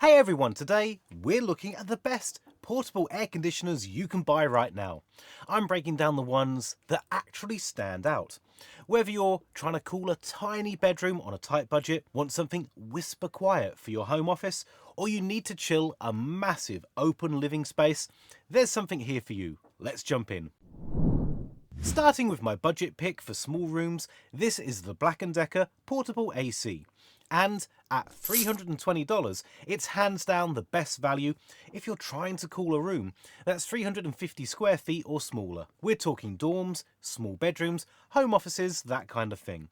Hey everyone, today we're looking at the best portable air conditioners you can buy right now. I'm breaking down the ones that actually stand out. Whether you're trying to cool a tiny bedroom on a tight budget, want something whisper quiet for your home office, or you need to chill a massive open living space, there's something here for you. Let's jump in. Starting with my budget pick for small rooms, this is the Black & Decker Portable AC. And at $320, it's hands down the best value if you're trying to cool a room that's 350 square feet or smaller. We're talking dorms, small bedrooms, home offices, that kind of thing.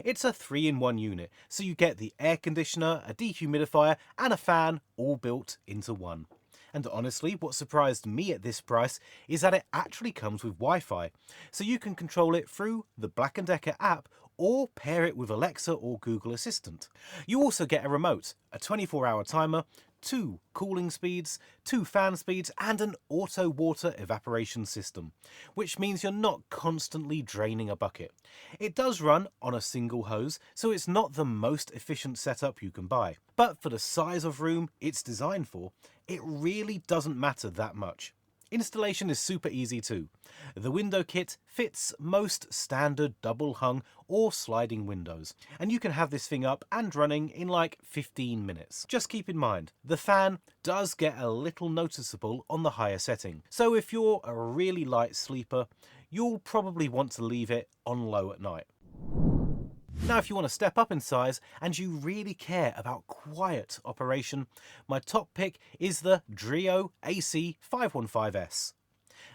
It's a 3-in-1 unit, so you get the air conditioner, a dehumidifier and a fan all built into one. And honestly, what surprised me at this price is that it actually comes with Wi-Fi, so you can control it through the Black & Decker app or pair it with Alexa or Google Assistant. You also get a remote, a 24-hour timer, 2 cooling speeds, 2 fan speeds and an auto water evaporation system, which means you're not constantly draining a bucket. It does run on a single hose, so it's not the most efficient setup you can buy. But for the size of room it's designed for, it really doesn't matter that much. Installation is super easy too. The window kit fits most standard double hung or sliding windows, and you can have this thing up and running in like 15 minutes. Just keep in mind, the fan does get a little noticeable on the higher setting, so if you're a really light sleeper, you'll probably want to leave it on low at night. Now, if you want to step up in size and you really care about quiet operation, my top pick is the Drio AC 515S.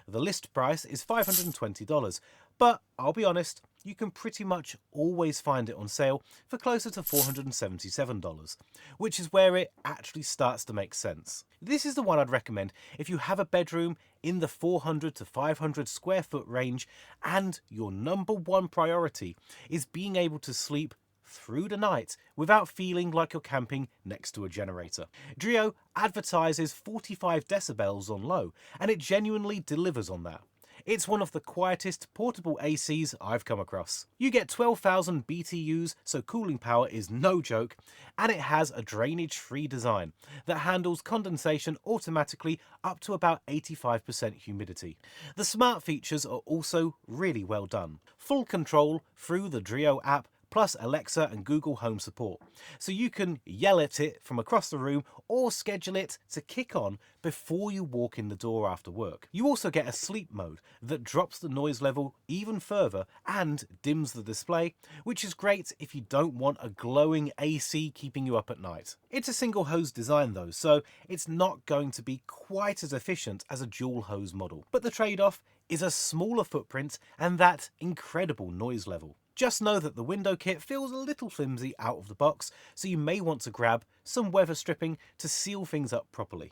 The list price is $520, but I'll be honest, you can pretty much always find it on sale for closer to $477, which is where it actually starts to make sense. This is the one I'd recommend if you have a bedroom in the 400 to 500 square foot range and your number one priority is being able to sleep through the night without feeling like you're camping next to a generator. Drio advertises 45 decibels on low, and it genuinely delivers on that. It's one of the quietest portable ACs I've come across. You get 12,000 BTUs, so cooling power is no joke, and it has a drainage-free design that handles condensation automatically up to about 85% humidity. The smart features are also really well done. Full control through the Drio app, plus Alexa and Google Home support, so you can yell at it from across the room or schedule it to kick on before you walk in the door after work. You also get a sleep mode that drops the noise level even further and dims the display, which is great if you don't want a glowing AC keeping you up at night. It's a single hose design though, so it's not going to be quite as efficient as a dual hose model, but the trade-off is a smaller footprint and that incredible noise level. Just know that the window kit feels a little flimsy out of the box, so you may want to grab some weather stripping to seal things up properly.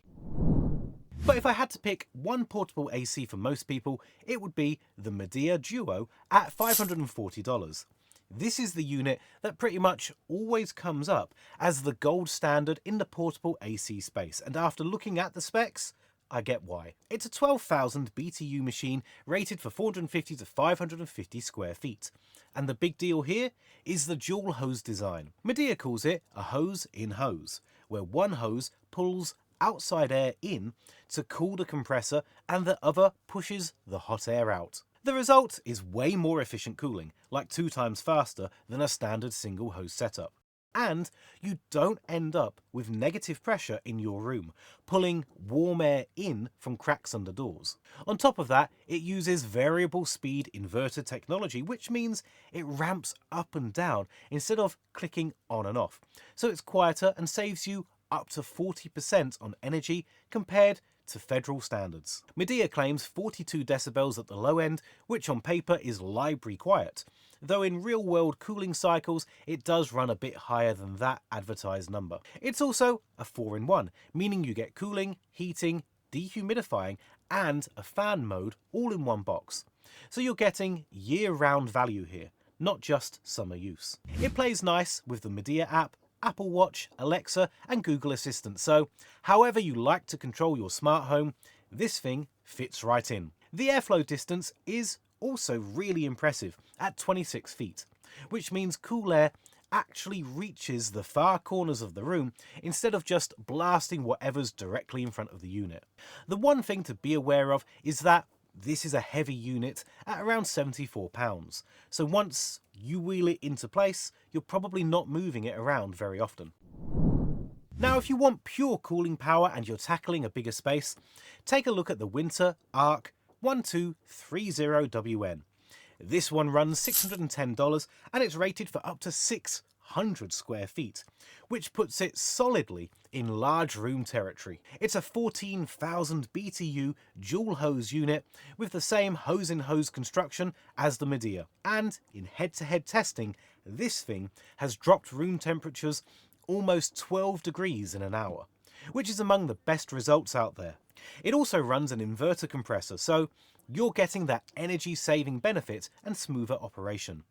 But if I had to pick one portable AC for most people, it would be the Midea Duo at $540. This is the unit that pretty much always comes up as the gold standard in the portable AC space, and after looking at the specs, I get why. It's a 12,000 BTU machine rated for 450 to 550 square feet. And the big deal here is the dual hose design. Midea calls it a hose in hose, where one hose pulls outside air in to cool the compressor and the other pushes the hot air out. The result is way more efficient cooling, like 2 times faster than a standard single hose setup. And you don't end up with negative pressure in your room, pulling warm air in from cracks under doors. On top of that, it uses variable speed inverter technology, which means it ramps up and down instead of clicking on and off. So it's quieter and saves you up to 40% on energy compared to federal standards. Midea claims 42 decibels at the low end, which on paper is library quiet, though in real-world cooling cycles it does run a bit higher than that advertised number. It's also a 4-in-1, meaning you get cooling, heating, dehumidifying and a fan mode all in one box. So you're getting year-round value here, not just summer use. It plays nice with the Midea app, Apple Watch, Alexa and Google Assistant, so however you like to control your smart home, this thing fits right in. The airflow distance is also really impressive at 26 feet, which means cool air actually reaches the far corners of the room instead of just blasting whatever's directly in front of the unit. The one thing to be aware of is that this is a heavy unit at around £74, so once you wheel it into place, you're probably not moving it around very often. Now, if you want pure cooling power and you're tackling a bigger space, take a look at the Winter Arc 1230WN. This one runs $610 and it's rated for up to 600 square feet, which puts it solidly in large room territory. It's a 14,000 BTU dual hose unit with the same hose-in-hose construction as the Medea. And in head-to-head testing, this thing has dropped room temperatures almost 12 degrees in an hour, which is among the best results out there. It also runs an inverter compressor, so you're getting that energy-saving benefit and smoother operation.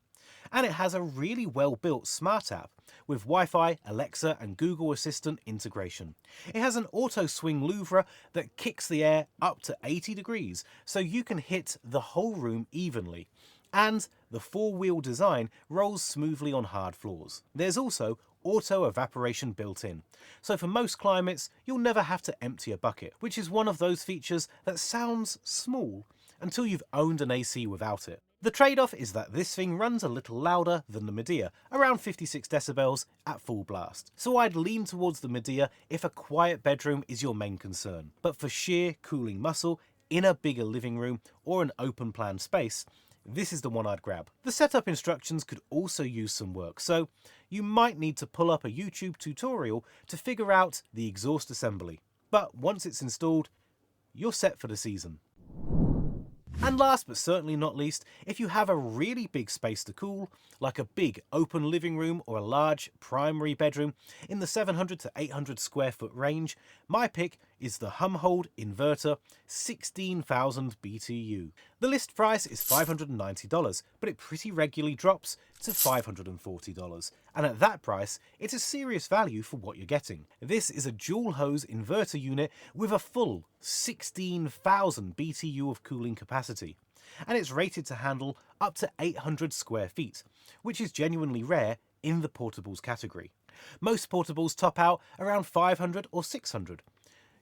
And it has a really well-built smart app with Wi-Fi, Alexa and Google Assistant integration. It has an auto swing louvre that kicks the air up to 80 degrees, so you can hit the whole room evenly. And the four-wheel design rolls smoothly on hard floors. There's also auto evaporation built in, so for most climates you'll never have to empty a bucket, which is one of those features that sounds small until you've owned an AC without it. The trade-off is that this thing runs a little louder than the Medea, around 56 decibels at full blast. So I'd lean towards the Medea if a quiet bedroom is your main concern. But for sheer cooling muscle in a bigger living room or an open plan space, this is the one I'd grab. The setup instructions could also use some work, so you might need to pull up a YouTube tutorial to figure out the exhaust assembly. But once it's installed, you're set for the season. And last but certainly not least, if you have a really big space to cool, like a big open living room or a large primary bedroom in the 700 to 800 square foot range, my pick is the Humhold Inverter 16,000 BTU. The list price is $590, but it pretty regularly drops to $540. And at that price, it's a serious value for what you're getting. This is a dual hose inverter unit with a full 16,000 BTU of cooling capacity. And it's rated to handle up to 800 square feet, which is genuinely rare in the portables category. Most portables top out around 500 or 600.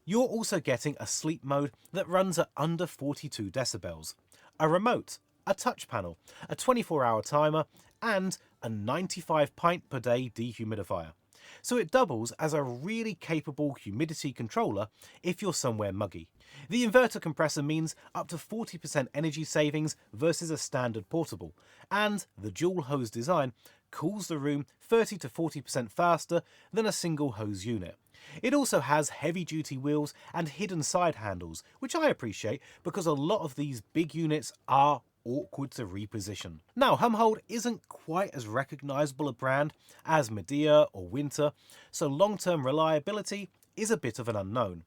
You're also getting a sleep mode that runs at under 42 decibels, a remote, a touch panel, a 24-hour timer, and a 95 pint per day dehumidifier. So it doubles as a really capable humidity controller if you're somewhere muggy. The inverter compressor means up to 40% energy savings versus a standard portable, and the dual hose design cools the room 30 to 40% faster than a single hose unit. It also has heavy-duty wheels and hidden side handles, which I appreciate because a lot of these big units are awkward to reposition. Now, Humhold isn't quite as recognisable a brand as Medea or Winter, so long-term reliability is a bit of an unknown.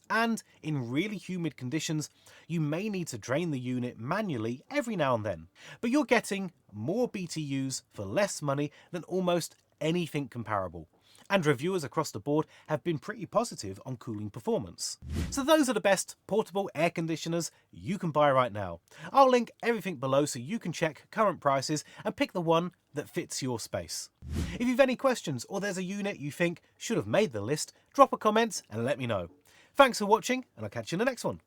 And in really humid conditions, you may need to drain the unit manually every now and then. But you're getting more BTUs for less money than almost anything comparable. And reviewers across the board have been pretty positive on cooling performance. So those are the best portable air conditioners you can buy right now. I'll link everything below so you can check current prices and pick the one that fits your space. If you've any questions or there's a unit you think should have made the list, drop a comment and let me know. Thanks for watching, and I'll catch you in the next one.